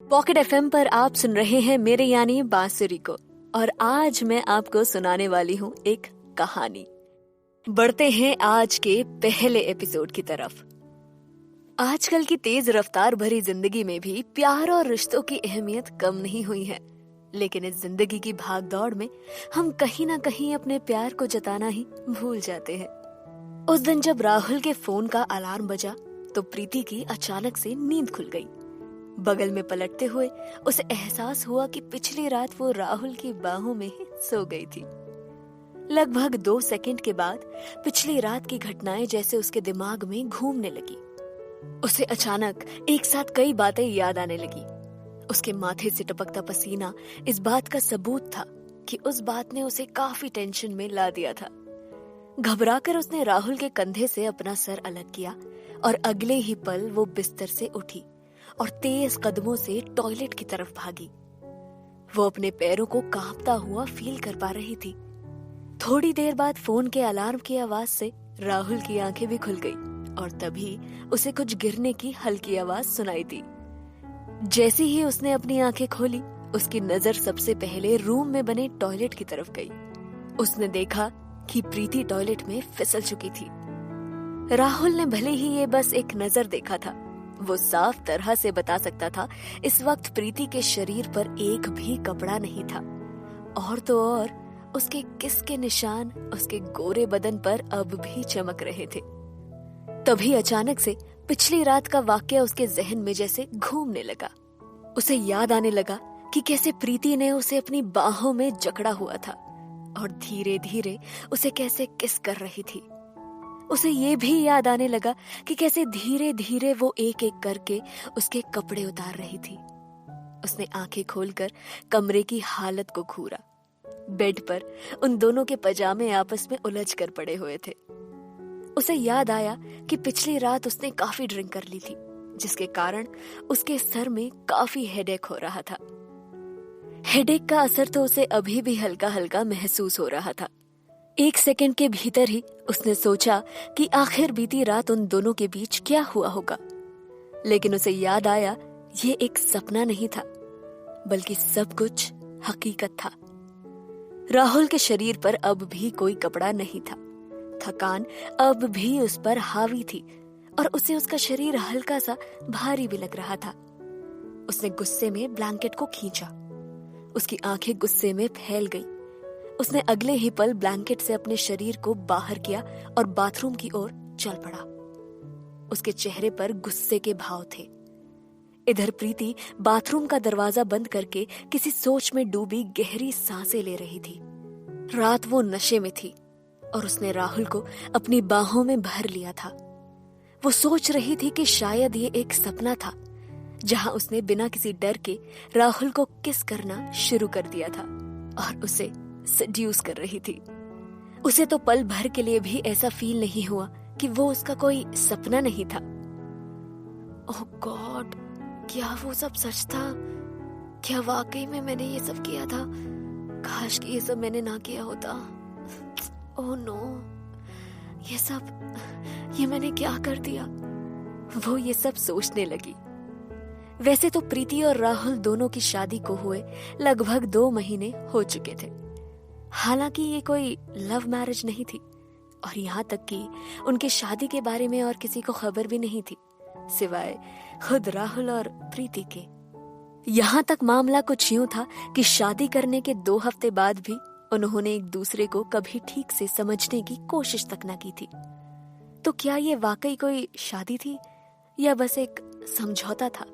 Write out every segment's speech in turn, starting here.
Pocket FM पर आप सुन रहे हैं मेरे यानी बांसुरी को, और आज मैं आपको सुनाने वाली हूँ एक कहानी। बढ़ते हैं आज के पहले एपिसोड की तरफ। आजकल की तेज रफ्तार भरी जिंदगी में भी प्यार और रिश्तों की अहमियत कम नहीं हुई है, लेकिन इस जिंदगी की भागदौड़ में हम कहीं ना कहीं अपने प्यार को जताना ही भूल जाते हैं। उस दिन जब राहुल के फोन का अलार्म बजा तो प्रीति की अचानक से नींद खुल गई। बगल में पलटते हुए उसे एहसास हुआ कि पिछली रात वो राहुल की बाहों में ही सो गई थी। लगभग 2 सेकंड के बाद पिछली रात की घटनाएं जैसे उसके दिमाग में घूमने लगी। उसे अचानक एक साथ कई बातें याद आने लगी। उसके माथे से टपकता पसीना इस बात का सबूत था कि उस बात ने उसे काफी टेंशन में ला दिया था। घबराकर उसने राहुल के कंधे से अपना सर अलग किया और अगले ही पल वो बिस्तर से उठी और तेज कदमों से टॉयलेट की तरफ भागी। वो अपने पैरों को कांपता हुआ फील कर पा रही थी। थोड़ी देर बाद फोन के अलार्म की आवाज से राहुल की आंखें भी खुल गई और तभी उसे कुछ गिरने की हल्की आवाज सुनाई दी। जैसे ही उसने अपनी आंखें खोली, उसकी नजर सबसे पहले रूम में बने टॉयलेट की तरफ गई। उसने देखा कि प्रीति टॉयलेट में फिसल चुकी थी। राहुल ने भले ही ये बस एक नजर देखा था, वो साफ तरह से बता सकता था इस वक्त प्रीति के शरीर पर एक भी कपड़ा नहीं था, और तो और उसके किस के निशान उसके गोरे बदन पर अब भी चमक रहे थे। तभी अचानक से पिछली रात का वाकया उसके जहन में जैसे घूमने लगा। उसे याद आने लगा कि कैसे प्रीति ने उसे अपनी बाहों में जकड़ा हुआ था और धीरे धीरे उसे कैसे किस कर रही थी। उसे ये भी याद आने लगा कि कैसे धीरे धीरे वो एक एक करके उसके कपड़े उतार रही थी। उसने आंखें खोलकर कमरे की हालत को घूरा। बेड पर उन दोनों के पजामे आपस में उलझ कर पड़े हुए थे। उसे याद आया कि पिछली रात उसने काफी ड्रिंक कर ली थी, जिसके कारण उसके सर में काफी हेडेक हो रहा था। हेडेक का असर तो उसे अभी भी हल्का हल्का महसूस हो रहा था। 1 सेकंड के भीतर ही उसने सोचा कि आखिर बीती रात उन दोनों के बीच क्या हुआ होगा, लेकिन उसे याद आया ये एक सपना नहीं था, बल्कि सब कुछ हकीकत था। राहुल के शरीर पर अब भी कोई कपड़ा नहीं था। थकान अब भी उस पर हावी थी और उसे उसका शरीर हल्का सा भारी भी लग रहा था। उसने गुस्से में ब्लैंकेट को खींचा। उसकी आंखें गुस्से में फैल गई। उसने अगले ही पल ब्लैंकेट से अपने शरीर को बाहर किया और बाथरूम की ओर चल पड़ा। उसके चेहरे पर गुस्से के भाव थे। इधर प्रीति बाथरूम का दरवाजा बंद करके किसी सोच में डूबी गहरी सांसें ले रही थी। रात वो नशे में थी और उसने राहुल को अपनी बाहों में भर लिया था। वो सोच रही थी कि शायद ये एक सपना था, जहां उसने बिना किसी डर के राहुल को किस करना शुरू कर दिया था और उसे सड्यूस कर रही थी। उसे तो पल भर के लिए भी ऐसा फील नहीं हुआ कि वो उसका कोई सपना नहीं था। ओह गॉड, क्या वो सब सच था? क्या वाकई में मैंने ये सब किया था? काश कि ये सब मैंने ना किया होता। ओह नो, ये मैंने क्या कर दिया? वो ये सब सोचने लगी। वैसे तो प्रीति और राहुल दोनों की शादी को हुए लगभग 2 महीने हो चुके थे। हालांकि ये कोई लव मैरिज नहीं थी और यहाँ तक कि उनकी शादी के बारे में और किसी को खबर भी नहीं थी, सिवाय खुद राहुल और प्रीति के। यहाँ तक मामला कुछ यूं था कि शादी करने के 2 हफ्ते बाद भी उन्होंने एक दूसरे को कभी ठीक से समझने की कोशिश तक न की थी। तो क्या ये वाकई कोई शादी थी या बस एक समझौता था?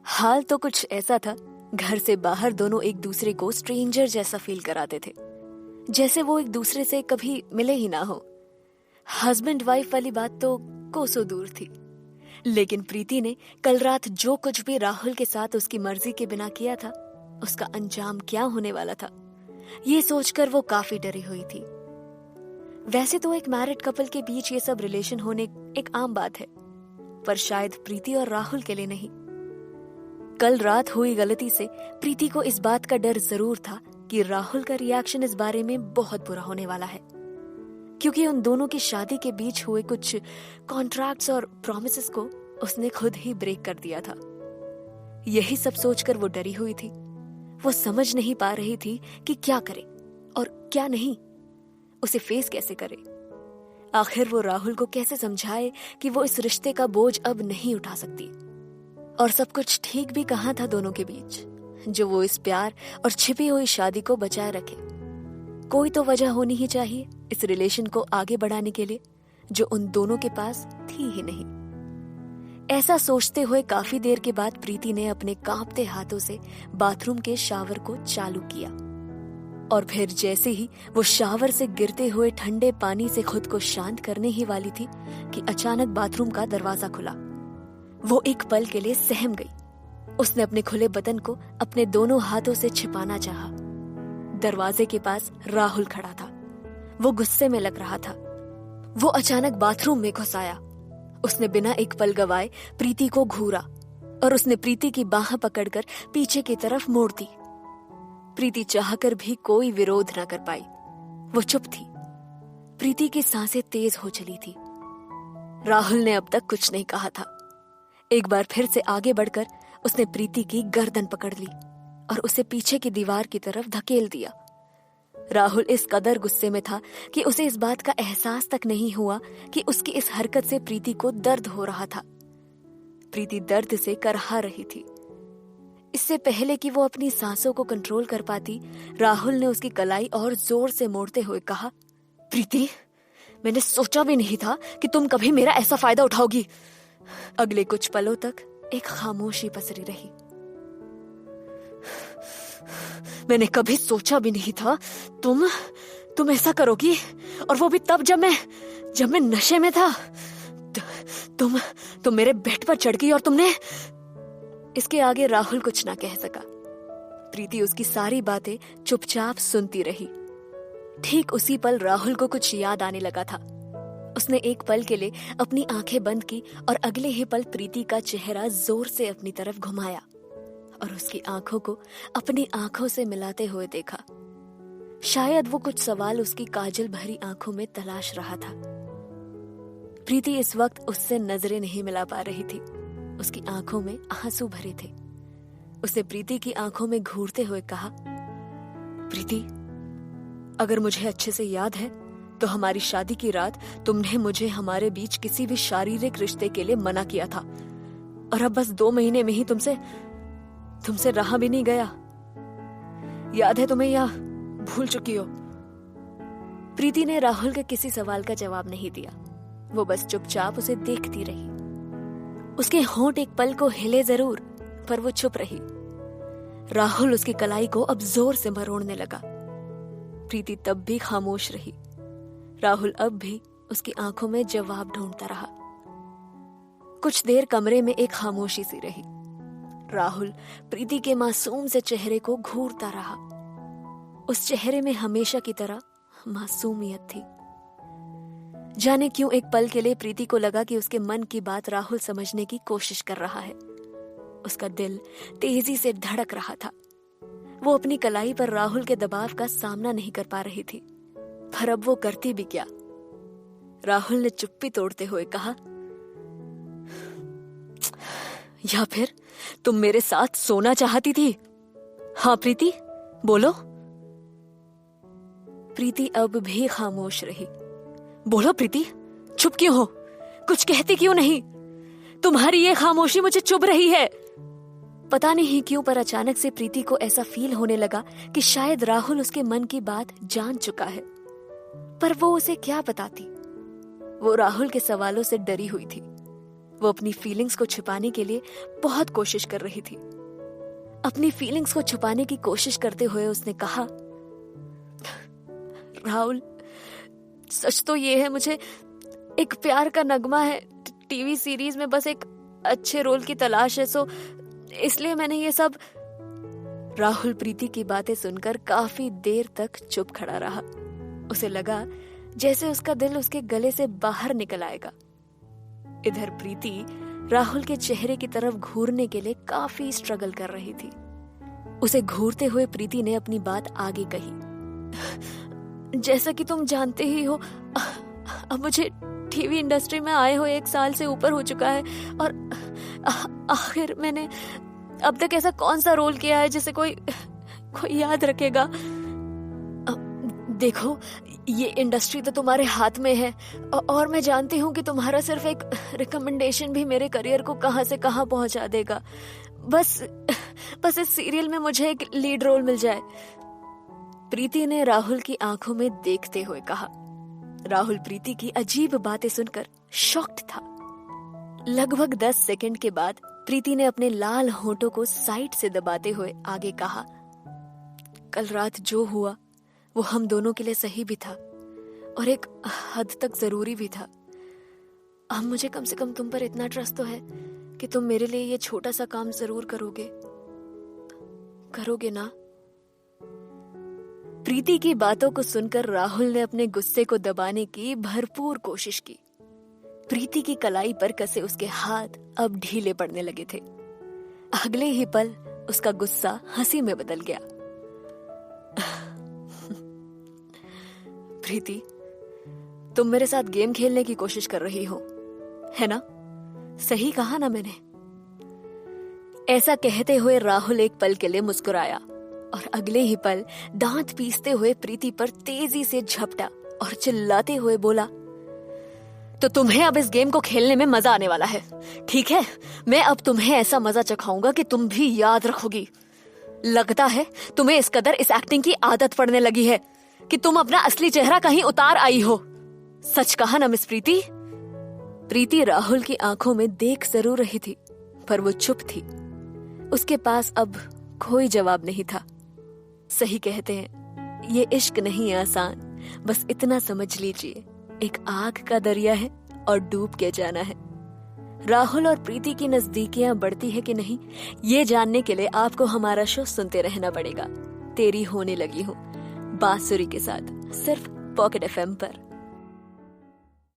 हाल तो कुछ ऐसा था, घर से बाहर दोनों एक दूसरे को स्ट्रेंजर जैसा फील कराते थे, जैसे वो एक दूसरे से कभी मिले ही ना हो। हस्बैंड वाइफ वाली बात तो कोसों दूर थी। लेकिन प्रीति ने कल रात जो कुछ भी राहुल के साथ उसकी मर्जी के बिना किया था, उसका अंजाम क्या होने वाला था, ये सोचकर वो काफी डरी हुई थी। वैसे तो एक मैरिड कपल के बीच ये सब रिलेशन होने एक आम बात है, पर शायद प्रीति और राहुल के लिए नहीं। कल रात हुई गलती से प्रीति को इस बात का डर जरूर था कि राहुल का रिएक्शन इस बारे में बहुत बुरा होने वाला है, क्योंकि उन दोनों की शादी के बीच हुए कुछ कॉन्ट्रैक्ट्स और प्रॉमिसेस को उसने खुद ही ब्रेक कर दिया था। यही सब सोचकर वो डरी हुई थी। वो समझ नहीं पा रही थी कि क्या करे और क्या नहीं, उसे फेस कैसे करे। आखिर वो राहुल को कैसे समझाए कि वो इस रिश्ते का बोझ अब नहीं उठा सकती। और सब कुछ ठीक भी कहाँ था दोनों के बीच, जो वो इस प्यार और छिपी हुई शादी को बचाए रखे। कोई तो वजह होनी ही चाहिए इस रिलेशन को आगे बढ़ाने के लिए, जो उन दोनों के पास थी ही नहीं। ऐसा सोचते हुए काफी देर के बाद प्रीति ने अपने कांपते हाथों से बाथरूम के शावर को चालू किया। और फिर जैसे ही वो शावर से गिरते हुए ठंडे पानी से खुद को शांत करने ही वाली थी कि अचानक बाथरूम का दरवाजा खुला। वो एक पल के लिए सहम गई। उसने अपने खुले बदन को अपने दोनों हाथों से छिपाना चाहा। दरवाजे के पास राहुल खड़ा था। वो गुस्से में लग रहा था। वो अचानक बाथरूम में घुस आया। उसने बिना एक पल गवाए प्रीति को घूरा और उसने प्रीति की बाह पकड़कर पीछे की तरफ मोड़ दी। प्रीति चाहकर भी कोई विरोध न कर पाई। वो चुप थी। प्रीति की सांसें तेज हो चली थी। राहुल ने अब तक कुछ नहीं कहा था। एक बार फिर से आगे बढ़कर उसने प्रीति की गर्दन पकड़ ली और उसे पीछे की दीवार की तरफ धकेल दिया। राहुल इस कदर गुस्से में था कि उसे इस बात का एहसास तक नहीं हुआ कि उसकी इस हरकत से प्रीति को दर्द हो रहा था। प्रीति दर्द से करहा रही थी। इससे पहले कि वो अपनी सांसों को कंट्रोल कर पाती, राहुल ने उसकी कलाई और जोर से मोड़ते हुए कहा, प्रीति, मैंने सोचा भी नहीं था कि तुम कभी मेरा ऐसा फायदा उठाओगी। अगले कुछ पलों तक एक खामोशी पसरी रही। मैंने कभी सोचा भी नहीं था तुम ऐसा करोगी, और वो भी तब जब मैं नशे में था। तुम मेरे बेड पर चढ़ गई और तुमने। इसके आगे राहुल कुछ ना कह सका। प्रीति उसकी सारी बातें चुपचाप सुनती रही। ठीक उसी पल राहुल को कुछ याद आने लगा था। उसने एक पल के लिए अपनी आंखें बंद की और अगले ही पल प्रीति का चेहरा जोर से अपनी तरफ घुमाया और उसकी आंखों को अपनी आंखों से मिलाते हुए देखा। शायद वो कुछ सवाल उसकी काजल भरी आंखों में तलाश रहा था। प्रीति इस वक्त उससे नजरें नहीं मिला पा रही थी। उसकी आंखों में आंसू भरे थे। उसे प्रीति की आंखों में घूरते हुए कहा, प्रीति, अगर मुझे अच्छे से याद है तो हमारी शादी की रात तुमने मुझे हमारे बीच किसी भी शारीरिक रिश्ते के लिए मना किया था, और अब बस 2 महीने में ही तुमसे रहा भी नहीं गया। याद है तुम्हें या भूल चुकी हो? प्रीति ने राहुल के किसी सवाल का जवाब नहीं दिया। वो बस चुपचाप उसे देखती रही। उसके होंठ एक पल को हिले जरूर, पर वो चुप रही। राहुल उसकी कलाई को अब जोर से मरोड़ने लगा। प्रीति तब भी खामोश रही। राहुल अब भी उसकी आंखों में जवाब ढूंढता रहा। कुछ देर कमरे में एक खामोशी सी रही। राहुल प्रीति के मासूम से चेहरे को घूरता रहा। उस चेहरे में हमेशा की तरह मासूमियत थी। जाने क्यों एक पल के लिए प्रीति को लगा कि उसके मन की बात राहुल समझने की कोशिश कर रहा है। उसका दिल तेजी से धड़क रहा था। वो अपनी कलाई पर राहुल के दबाव का सामना नहीं कर पा रही थी, पर अब वो करती भी क्या। राहुल ने चुप्पी तोड़ते हुए कहा, या फिर तुम मेरे साथ सोना चाहती थी? हाँ प्रीति, बोलो। प्रीति अब भी खामोश रही। बोलो प्रीति, चुप क्यों हो? कुछ कहती क्यों नहीं? तुम्हारी ये खामोशी मुझे चुभ रही है। पता नहीं क्यों, पर अचानक से प्रीति को ऐसा फील होने लगा कि शायद राहुल उसके मन की बात जान चुका है, पर वो उसे क्या बताती। वो राहुल के सवालों से डरी हुई थी। वो अपनी फीलिंग्स को छुपाने के लिए बहुत कोशिश कर रही थी। अपनी फीलिंग्स को छुपाने की कोशिश करते हुए उसने कहा, राहुल, सच तो ये है, मुझे एक प्यार का नगमा है। टीवी सीरीज में बस एक अच्छे रोल की तलाश है, सो इसलिए मैंने ये सब। राहुल प्रीति की बातें सुनकर काफी देर तक चुप खड़ा रहा। उसे लगा जैसे उसका दिल उसके गले से बाहर निकल आएगा। इधर प्रीति राहुल के चेहरे की तरफ घूरने के लिए काफी स्ट्रगल कर रही थी। उसे घूरते हुए प्रीति ने अपनी बात आगे कही, जैसा कि तुम जानते ही हो, अब मुझे टीवी इंडस्ट्री में आए हुए 1 साल से ऊपर हो चुका है, और आखिर मैंने अब तक ऐसा कौन सा रोल किया है जिसे कोई याद रखेगा? देखो, ये इंडस्ट्री तो तुम्हारे हाथ में है और मैं जानती हूँ कि तुम्हारा सिर्फ एक रिकमेंडेशन भी मेरे करियर को कहाँ से कहाँ पहुंचा देगा। बस इस सीरियल में मुझे एक लीड रोल मिल जाए। प्रीति ने राहुल की आंखों में देखते हुए कहा। राहुल प्रीति की अजीब बातें सुनकर शॉक्ड था। लगभग 10 सेकंड के बाद प्रीति ने अपने लाल होठों को साइड से दबाते हुए आगे कहा, कल रात जो हुआ वो हम दोनों के लिए सही भी था और एक हद तक जरूरी भी था। अब मुझे कम से कम तुम पर इतना ट्रस्ट तो है कि तुम मेरे लिए ये छोटा सा काम जरूर करोगे ना? प्रीति की बातों को सुनकर राहुल ने अपने गुस्से को दबाने की भरपूर कोशिश की। प्रीति की कलाई पर कसे उसके हाथ अब ढीले पड़ने लगे थे। अगले ही पल उसका गुस्सा हंसी में बदल गया। प्रीति, तुम मेरे साथ गेम खेलने की कोशिश कर रही हो, है ना? सही कहा ना मैंने? ऐसा कहते हुए राहुल एक पल के लिए मुस्कुराया और अगले ही पल दांत पीसते हुए प्रीति पर तेजी से झपटा और चिल्लाते हुए बोला, तो तुम्हें अब इस गेम को खेलने में मजा आने वाला है, ठीक है? मैं अब तुम्हें ऐसा मजा चखाऊंगा कि तुम भी याद रखोगी। लगता है तुम्हें इस कदर इस एक्टिंग की आदत पड़ने लगी है कि तुम अपना असली चेहरा कहीं उतार आई हो। सच कहा ना मिस प्रीति? प्रीति राहुल की आंखों में देख जरूर रही थी, पर वो चुप थी। उसके पास अब कोई जवाब नहीं था। सही कहते हैं, ये इश्क नहीं आसान, बस इतना समझ लीजिए, एक आग का दरिया है और डूब के जाना है। राहुल और प्रीति की नजदीकियां बढ़ती है कि नहीं, ये जानने के लिए आपको हमारा शो सुनते रहना पड़ेगा। तेरी होने लगी हूँ बांसुरी के साथ, सिर्फ पॉकेट FM पर।